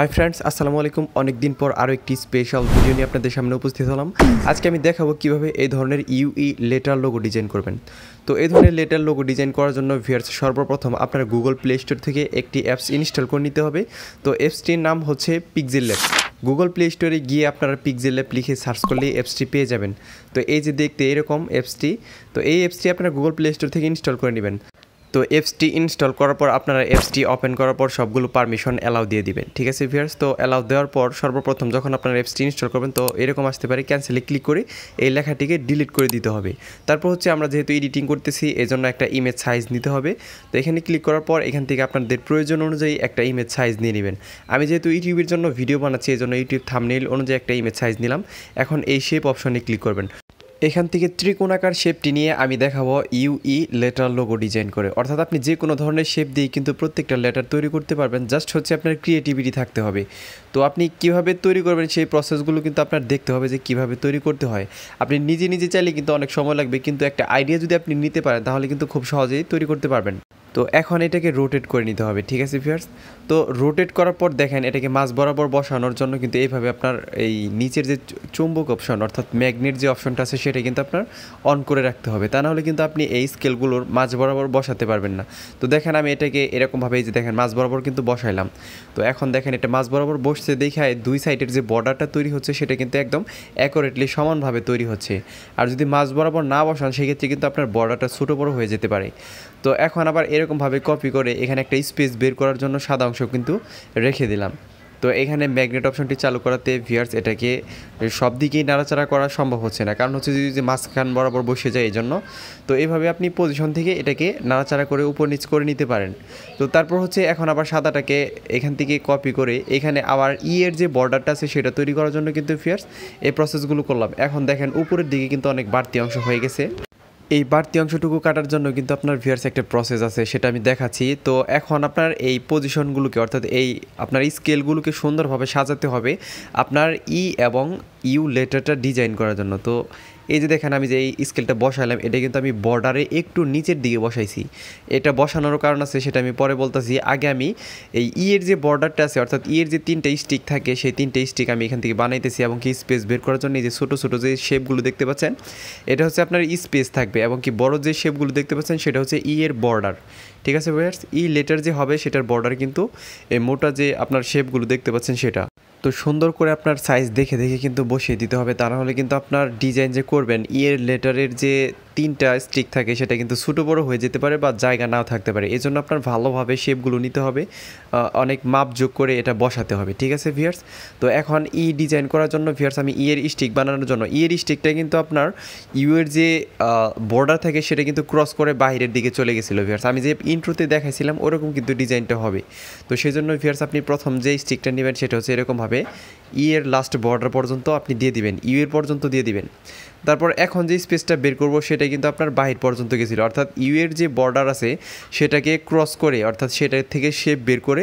Hi friends, আসসালামু আলাইকুম। অনেক দিন পর আরও একটি স্পেশাল ভিডিও নিয়ে আপনাদের সামনে উপস্থিত হলাম। আজকে আমি দেখাবো কিভাবে এই ধরনের ইউই লেটার লোগো ডিজাইন করবেন। তো এই ধরনের লেটার লোগো ডিজাইন করার জন্য ভিউয়ার্স সর্বপ্রথম আপনার গুগল প্লে স্টোর থেকে একটি অ্যাপস ইনস্টল করে নিতে হবে। তো অ্যাপসটির নাম হচ্ছে পিক্সেল ল্যাব। গুগল প্লে স্টোরে গিয়ে আপনারা পিক্সেল ল্যাব লিখে সার্চ করলেই অ্যাপসটি পেয়ে যাবেন। তো এই যে দেখতে এরকম অ্যাপসটি, তো এই অ্যাপসটি আপনারা গুগল প্লে স্টোর থেকে ইনস্টল করে নেবেন। তো অ্যাপসটি ইনস্টল করার পর আপনারা অ্যাপসটি ওপেন করার পর সবগুলো পারমিশন অ্যালাউ দিয়ে দিবেন। ঠিক আছে ভিউয়ার্স, তো অ্যালাউ দেওয়ার পর সর্বপ্রথম যখন আপনারা অ্যাপসটি ইনস্টল করবেন তো এরকম আসতে পারে, ক্যান্সেলে ক্লিক করে এই লেখাটিকে ডিলিট করে দিতে হবে। তারপর হচ্ছে আমরা যেহেতু এডিটিং করতেছি এজন্য একটা ইমেজ সাইজ নিতে হবে। তো এখানে ক্লিক করার পর এখান থেকে আপনাদের প্রয়োজন অনুযায়ী একটা ইমেজ সাইজ নিয়ে নেবেন। আমি যেহেতু ইউটিউবের জন্য ভিডিও বানাচ্ছি এজন্য ইউটিউব থাম্বনেইল অনুযায়ী একটা ইমেজ সাইজ নিলাম। এখন এই শেপ অপশনে ক্লিক করবেন। এখান থেকে ত্রিকোণাকার শেপটি নিয়ে আমি দেখাবো ইউই লেটার লোগো ডিজাইন করে। অর্থাৎ আপনি যে কোনো ধরনের শেপ দিয়ে কিন্তু প্রত্যেকটা লেটার তৈরি করতে পারবেন, জাস্ট হচ্ছে আপনার ক্রিয়েটিভিটি থাকতে হবে। তো আপনি কিভাবে তৈরি করবেন সেই প্রসেসগুলো কিন্তু আপনার দেখতে হবে যে কিভাবে তৈরি করতে হয়। আপনি নিজে নিজে চাইলে কিন্তু অনেক সময় লাগবে, কিন্তু একটা আইডিয়া যদি আপনি নিতে পারেন তাহলে কিন্তু খুব সহজেই তৈরি করতে পারবেন। তো এখন এটাকে রোটেট করে নিতে হবে। ঠিক আছে ভিউয়ার্স, তো রোটেট করার পর দেখেন এটাকে মাঝ বরাবর বসানোর জন্য কিন্তু এইভাবে আপনার এই নিচের যে চুম্বক অপশন অর্থাৎ ম্যাগনেট যে অপশনটা আছে সেটা কিন্তু আপনার অন করে রাখতে হবে, তা নাহলে কিন্তু আপনি এই স্কেলগুলোর মাঝ বরাবর বসাতে পারবেন না। তো দেখেন আমি এটাকে এরকমভাবে এই যে দেখেন মাঝ বরাবর কিন্তু বসাইলাম। তো এখন দেখেন এটা মাঝ বরাবর বসতে দেখায় দুই সাইডের যে বর্ডারটা তৈরি হচ্ছে সেটা কিন্তু একদম অ্যাকুরেটলি সমানভাবে তৈরি হচ্ছে। আর যদি মাঝ বরাবর না বসান সেক্ষেত্রে কিন্তু আপনার বর্ডারটা ছোটো বড়ো হয়ে যেতে পারে। তো এখন আবার এরকমভাবে কপি করে এখানে একটা স্পেস বের করার জন্য সাদা অংশ কিন্তু রেখে দিলাম। তো এখানে ম্যাগনেট অপশনটি চালু করাতে ভিউয়ার্স এটাকে সব দিকেই নাড়াচাড়া করা সম্ভব হচ্ছে না, কারণ হচ্ছে যদি মাঝখান বরাবর বসে যায় এই জন্য। তো এইভাবে আপনি পজিশন থেকে এটাকে নাড়াচাড়া করে উপর নিচ করে নিতে পারেন। তো তারপর হচ্ছে এখন আবার সাদাটাকে এখান থেকে কপি করে এখানে আবার এর যে বর্ডারটা আছে সেটা তৈরি করার জন্য কিন্তু ভিউয়ার্স এই প্রসেসগুলো করলাম। এখন দেখেন উপরের দিকে কিন্তু অনেক বাড়তি অংশ হয়ে গেছে। এই বাড়তি অংশটুকু কাটার জন্য কিন্তু আপনার ভিউয়ার্স একটা প্রসেস আছে, সেটা আমি দেখাচ্ছি। তো এখন আপনার এই পজিশনগুলোকে অর্থাৎ এই আপনার স্কেলগুলোকে সুন্দরভাবে সাজাতে হবে আপনার ই এবং ইউ লেটারটা ডিজাইন করার জন্য। তো এই যে দেখেন আমি যে এই স্কেলটা বসাইলাম এটা কিন্তু আমি বর্ডারে একটু নিচের দিকে বসাইছি। এটা বসানোর কারণ আছে সেটা আমি পরে বলতেছি। আগে আমি এই এর যে বর্ডারটা আছে অর্থাৎ এর যে তিনটে স্টিক থাকে সেই তিনটে স্টিক আমি এখান থেকে বানাইতেছি এবং কি স্পেস বের করার জন্য এই যে ছোটো ছোটো যে শেপগুলো দেখতে পাচ্ছেন এটা হচ্ছে আপনার স্পেস থাকবে, এবং কি বড় যে শেপগুলো দেখতে পাচ্ছেন সেটা হচ্ছে ই এর বর্ডার। ঠিক আছে ভিউয়ার্স, ই লেটার যে হবে সেটার বর্ডার কিন্তু এই মোটা যে আপনার শেপগুলো দেখতে পাচ্ছেন সেটা। তো সুন্দর করে আপনার সাইজ দেখে দেখে কিন্তু বসিয়ে দিতে হবে, তা নাহলে কিন্তু আপনার ডিজাইন যে করবেন ই এর লেটারের যে তিনটা স্টিক থাকে সেটা কিন্তু ছোটো বড়ো হয়ে যেতে পারে বা জায়গা নাও থাকতে পারে। এই জন্য আপনার ভালোভাবে শেপগুলো নিতে হবে, অনেক মাপ যোগ করে এটা বসাতে হবে। ঠিক আছে ভিউয়ার্স, তো এখন ই ডিজাইন করার জন্য ভিউয়ার্স আমি ই এর স্টিক বানানোর জন্য ই এর স্টিকটা কিন্তু আপনার ইউ এর যে বর্ডার থাকে সেটা কিন্তু ক্রস করে বাইরের দিকে চলে গেছিলো ভিউয়ার্স। আমি যে ইন্ট্রোতে দেখাইছিলাম ওরকম কিন্তু ডিজাইনটা হবে। তো সেই জন্য ভিউয়ার্স আপনি প্রথম যে স্টিকটা নেবেন সেটা হচ্ছে এরকমভাবে ই এর লাস্ট বর্ডার পর্যন্ত আপনি দিয়ে দিবেন, ইউ এর পর্যন্ত দিয়ে দিবেন। তারপর এখন যে স্পেসটা বের করব সেটা কিন্তু আপনার বাহির পর্যন্ত গেছিলো, অর্থাৎ ইউ এর যে বর্ডার আছে সেটাকে ক্রস করে অর্থাৎ সেটা থেকে শেপ বের করে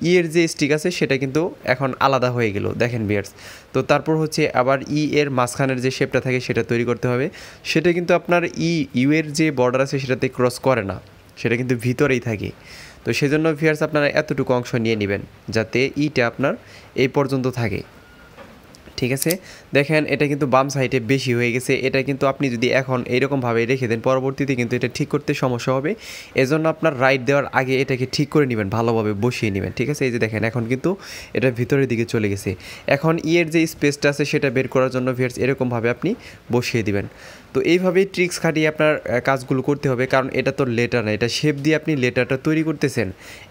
ই এর যে স্টিক আছে সেটা কিন্তু এখন আলাদা হয়ে গেল দেখেন ভিউয়ার্স। তো তারপর হচ্ছে আবার ই এর মাঝখানের যে শেপটা থাকে সেটা তৈরি করতে হবে। সেটা কিন্তু আপনার ইউ এর যে বর্ডার আছে সেটাতে ক্রস করে না, সেটা কিন্তু ভিতরেই থাকে। তো সেজন্য ভিউয়ার্স আপনারা এতটুকু অংশ নিয়ে নেবেন যাতে ইটা আপনার এই পর্যন্ত থাকে। ঠিক আছে, দেখেন এটা কিন্তু বাম সাইডে বেশি হয়ে গেছে। এটা কিন্তু আপনি যদি এখন এইরকমভাবে রেখে দেন পরবর্তীতে কিন্তু এটা ঠিক করতে সমস্যা হবে। এজন্য আপনার রাইট দেওয়ার আগে এটাকে ঠিক করে নেবেন, ভালোভাবে বসিয়ে নেবেন। ঠিক আছে, এই যে দেখেন এখন কিন্তু এটা ভিতরের দিকে চলে গেছে। এখন ইয়ের যে স্পেসটা আছে সেটা বের করার জন্য ভিউয়ার্স এরকমভাবে আপনি বসিয়ে দিবেন। তো এইভাবেই ট্রিক্স খাটিয়ে আপনার কাজগুলো করতে হবে, কারণ এটা তো লেটার না, এটা শেপ দিয়ে আপনি লেটারটা তৈরি করতেছেন।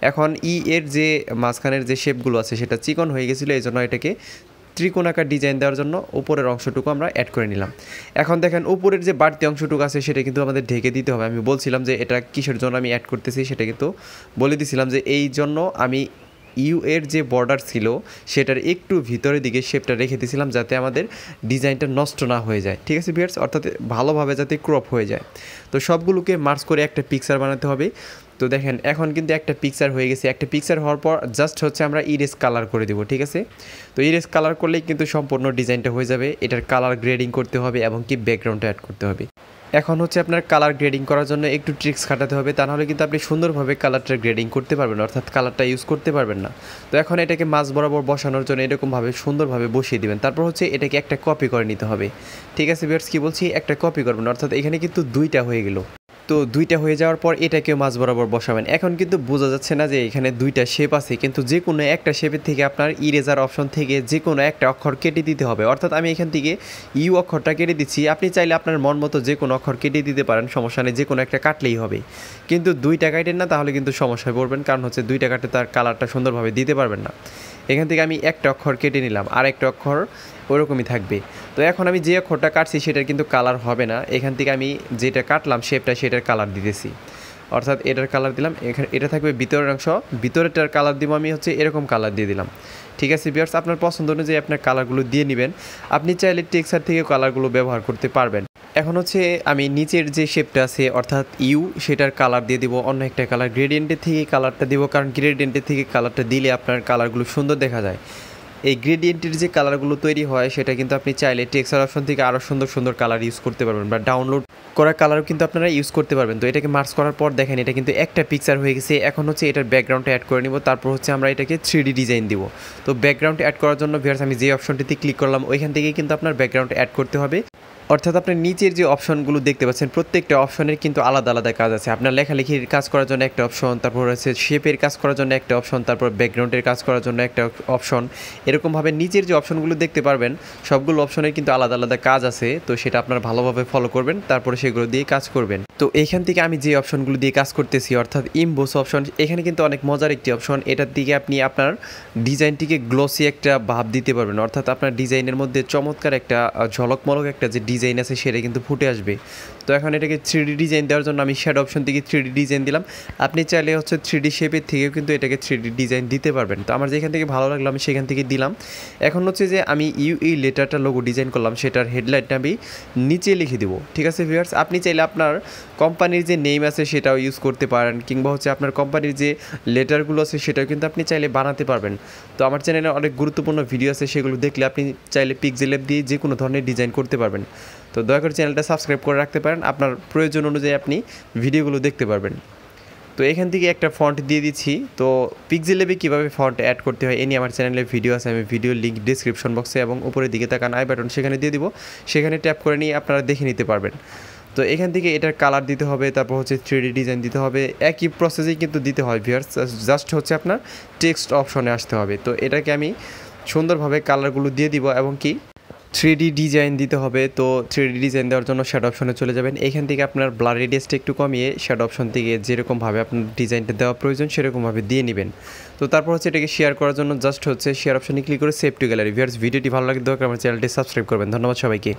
এখন ই এর যে মাঝখানের যে শেপগুলো আছে সেটা চিকন হয়ে গেছিলো, এই জন্য এটাকে ত্রিকোণাকার ডিজাইন দেওয়ার জন্য উপরের অংশটুকু আমরা অ্যাড করে নিলাম। এখন দেখেন উপরের যে বাড়তি অংশটুকু আছে সেটা কিন্তু আমাদের ঢেকে দিতে হবে। আমি বলছিলাম যে এটা কিসের জন্য আমি অ্যাড করতেছি সেটা কিন্তু বলে দিছিলাম যে এই জন্য আমি ইউ এর যে বর্ডার ছিল সেটার একটু ভিতরের দিকে শেপটা রেখে দিয়েছিলাম যাতে আমাদের ডিজাইনটা নষ্ট না হয়ে যায়। ঠিক আছে ভিউয়ার্স, অর্থাৎ ভালোভাবে যাতে ক্রপ হয়ে যায়। তো সবগুলোকে মার্চ করে একটা পিকচার বানাতে হবে। তো দেখেন এখন কিন্তু একটা পিকচার হয়ে গেছে। একটা পিকচার হওয়ার পর জাস্ট হচ্ছে আমরা ইরেজ কালার করে দেবো। ঠিক আছে, তো ইরেজ কালার করলেই কিন্তু সম্পূর্ণ ডিজাইনটা হয়ে যাবে। এটার কালার গ্রেডিং করতে হবে এবং কি ব্যাকগ্রাউন্ডটা অ্যাড করতে হবে। এখন হচ্ছে আপনার কালার গ্রেডিং করার জন্য একটু ট্রিক্স খাটাতে হবে, তা নাহলে কিন্তু আপনি সুন্দরভাবে কালারটা গ্রেডিং করতে পারবেন না, অর্থাৎ কালারটা ইউজ করতে পারবেন না। তো এখন এটাকে মাঝ বরাবর বসানোর জন্য এরকমভাবে সুন্দরভাবে বসিয়ে দিবেন। তারপর হচ্ছে এটাকে একটা কপি করে নিতে হবে। ঠিক আছে ভিউয়ার্স, কী বলছি, একটা কপি করবেন, অর্থাৎ এখানে কিন্তু দুইটা হয়ে গেল। তো দুইটা হয়ে যাওয়ার পর এটাকেও মাঝ বরাবর বসাবেন। এখন কিন্তু বোঝা যাচ্ছে না যে এখানে দুইটা শেপ আছে, কিন্তু যে কোনো একটা শেপের থেকে আপনার ইরেজার অপশন থেকে যে কোনো একটা অক্ষর কেটে দিতে হবে। অর্থাৎ আমি এখান থেকে ইউ অক্ষরটা কেটে দিচ্ছি, আপনি চাইলে আপনার মন মতো যে কোনো অক্ষর কেটে দিতে পারেন, সমস্যা নেই, যে কোনো একটা কাটলেই হবে। কিন্তু দুইটা কাটেন না, তাহলে কিন্তু সমস্যায় পড়বেন, কারণ হচ্ছে দুইটা কাটে তার কালারটা সুন্দরভাবে দিতে পারবেন না। এখান থেকে আমি একটা অক্ষর কেটে নিলাম, আর একটা অক্ষর ওরকমই থাকবে। তো এখন আমি যে অক্ষরটা কাটছি সেটার কিন্তু কালার হবে না, এখান থেকে আমি যেটা কাটলাম শেপটা সেটার কালার দিতেছি, অর্থাৎ এটার কালার দিলাম। এখানে এটা থাকবে ভিতরের অংশ, ভিতরেরটার কালার দিব আমি হচ্ছে এরকম কালার দিয়ে দিলাম। ঠিক আছে ভিউয়ার্স, আপনার পছন্দ অনুযায়ী আপনার কালারগুলো দিয়ে নেবেন। আপনি চাইলে টেক্সচার থেকে কালারগুলো ব্যবহার করতে পারবেন। এখন হচ্ছে আমি নিচের যে শেপটা আছে অর্থাৎ ইউ, সেটার কালার দিয়ে দিব অন্য একটা কালার, গ্রেডিয়েন্টের থেকে কালারটা দিব, কারণ গ্রেডিয়েন্টের থেকে কালারটা দিলে আপনার কালারগুলো সুন্দর দেখা যায়। এই গ্রেডিয়েন্টের যে কালারগুলো তৈরি হয় সেটা কিন্তু আপনি চাইলে টেক্সচার অপশন থেকে আরও সুন্দর সুন্দর কালার ইউজ করতে পারবেন, বা ডাউনলোড করা কালারও কিন্তু আপনারা ইউজ করতে পারবেন। তো এটাকে মার্চ করার পর দেখেন এটা কিন্তু একটা পিকচার হয়ে গেছে। এখন হচ্ছে এটার ব্যাকগ্রাউন্ডটা অ্যাড করে নিব, তারপর হচ্ছে আমরা এটাকে 3D ডিজাইন দিব। তো ব্যাকগ্রাউন্ড অ্যাড করার জন্য ভিউয়ার্স আমি যে অপশনটিতে ক্লিক করলাম ওইখান থেকেই কিন্তু আপনার ব্যাকগ্রাউন্ড অ্যাড করতে হবে। অর্থাৎ আপনার নিচের যে অপশনগুলো দেখতে পাচ্ছেন প্রত্যেকটা অপশনের কিন্তু আলাদা আলাদা কাজ আছে। আপনার লেখালেখির কাজ করার জন্য একটা অপশন, তারপর হচ্ছে শেপের কাজ করার জন্য একটা অপশন, তারপর ব্যাকগ্রাউন্ডের কাজ করার জন্য একটা অপশন। এরকমভাবে নিচের যে অপশনগুলো দেখতে পারবেন সবগুলো অপশনের কিন্তু আলাদা আলাদা কাজ আছে। তো সেটা আপনার ভালোভাবে ফলো করবেন, তারপরে সেগুলো দিয়ে কাজ করবেন। তো এইখান থেকে আমি যে অপশনগুলো দিয়ে কাজ করতেছি অর্থাৎ ইমবোস অপশন, এখানে কিন্তু অনেক মজার একটি অপশন। এটার দিকে আপনি আপনার ডিজাইনটিকে গ্লসি একটা ভাব দিতে পারবেন, অর্থাৎ আপনার ডিজাইনের মধ্যে চমৎকার একটা ঝলকমলক একটা যে ডিজাইন আছে সেটা কিন্তু ফুটে আসবে। তো এখন এটাকে 3D ডিজাইন দেওয়ার জন্য আমি শ্যাডো অপশন থেকে 3D ডিজাইন দিলাম। আপনি চাইলে হচ্ছে 3D শেপের থেকেও কিন্তু এটাকে 3D ডিজাইন দিতে পারবেন। তো আমার যেখান থেকে ভালো লাগলো আমি সেখান থেকে দিলাম। এখন হচ্ছে যে আমি ইউই লেটারটা লোগো ডিজাইন করলাম সেটার হেডলাইনটা আমি নিচে লিখে দেবো। ঠিক আছে ভিউয়ার্স, আপনি চাইলে আপনার কোম্পানির যে নেম আছে সেটাও ইউজ করতে পারেন, কিংবা হচ্ছে আপনার কোম্পানির যে লেটারগুলো আছে সেটাও কিন্তু আপনি চাইলে বানাতে পারবেন। তো আমার চ্যানেলে অনেক গুরুত্বপূর্ণ ভিডিও আছে, সেগুলো দেখলে আপনি চাইলে পিক্সেল অ্যাপ দিয়ে যে কোনো ধরনের ডিজাইন করতে পারবেন। তো দয়া করে চ্যানেলটা সাবস্ক্রাইব করে রাখতে পারেন, আপনার প্রয়োজন অনুযায়ী আপনি ভিডিওগুলো দেখতে পারবেন। তো এখান থেকে একটা ফন্ট দিয়ে দিচ্ছি। তো পিক্সেল অ্যাপে কীভাবে ফন্ট অ্যাড করতে হয় এ নিয়ে আমার চ্যানেলে ভিডিও আছে, আমি ভিডিও লিঙ্ক ডিসক্রিপশন বক্সে এবং উপরের দিকে তাকান আই বাটন সেখানে দিয়ে দিব, সেখানে ট্যাপ করে নিয়ে আপনারা দেখে নিতে পারবেন। তো এখান থেকে এটার কালার দিতে হবে, তারপর হচ্ছে 3D ডিজাইন দিতে হবে, একই প্রসেসেই কিন্তু দিতে হয় ভিউয়ার্স, জাস্ট হচ্ছে আপনার টেক্সট অপশনে আসতে হবে। তো এটাকে আমি সুন্দরভাবে কালারগুলো দিয়ে দিব এবং কি 3D ডিজাইন দিতে হবে। তো 3D ডিজাইন দেওয়ার জন্য শ্যাডো অপশনে চলে যাবেন, এখান থেকে আপনার ব্লার রেডিয়াসটা একটু কমিয়ে শ্যাডো অপশন থেকে যেরকমভাবে আপনার ডিজাইনটা দেওয়া প্রয়োজন সেরকমভাবে দিয়ে নেবেন। তো তারপর হচ্ছে এটাকে শেয়ার করার জন্য জাস্ট হচ্ছে শেয়ার অপশনে ক্লিক করে সেভ টু গ্যালারি। ভিউয়ার্স ভিডিওটি ভালো লাগে দরকার আমার চ্যানেলটি সাবস্ক্রাইব করবেন। ধন্যবাদ সবাইকে।